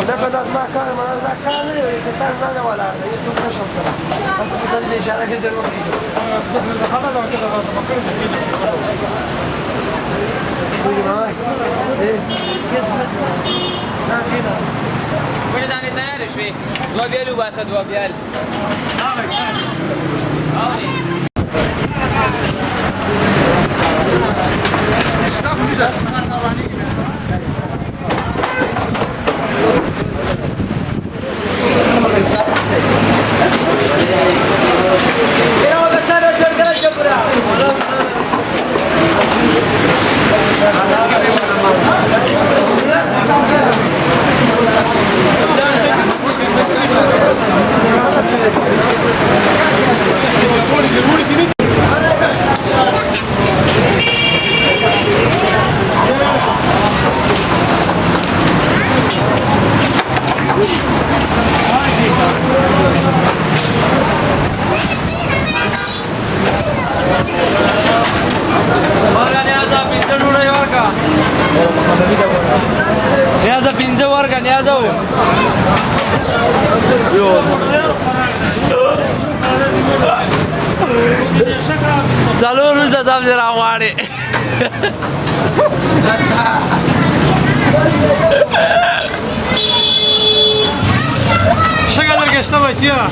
ده بدأت مع كان ما ذا كان كان زاد ولا يسوق نشاط أنت بدل إشارة كده الوقت هذا لو كده بفكر كده معاك إيه يسمع كده وين داني تيار شوي دوا بيالو باشا دوا بيال Niaza pinze warga niaza u. ચાલો રૂઝા તાપ જરા વાડે. Şakalar geçti ama ya.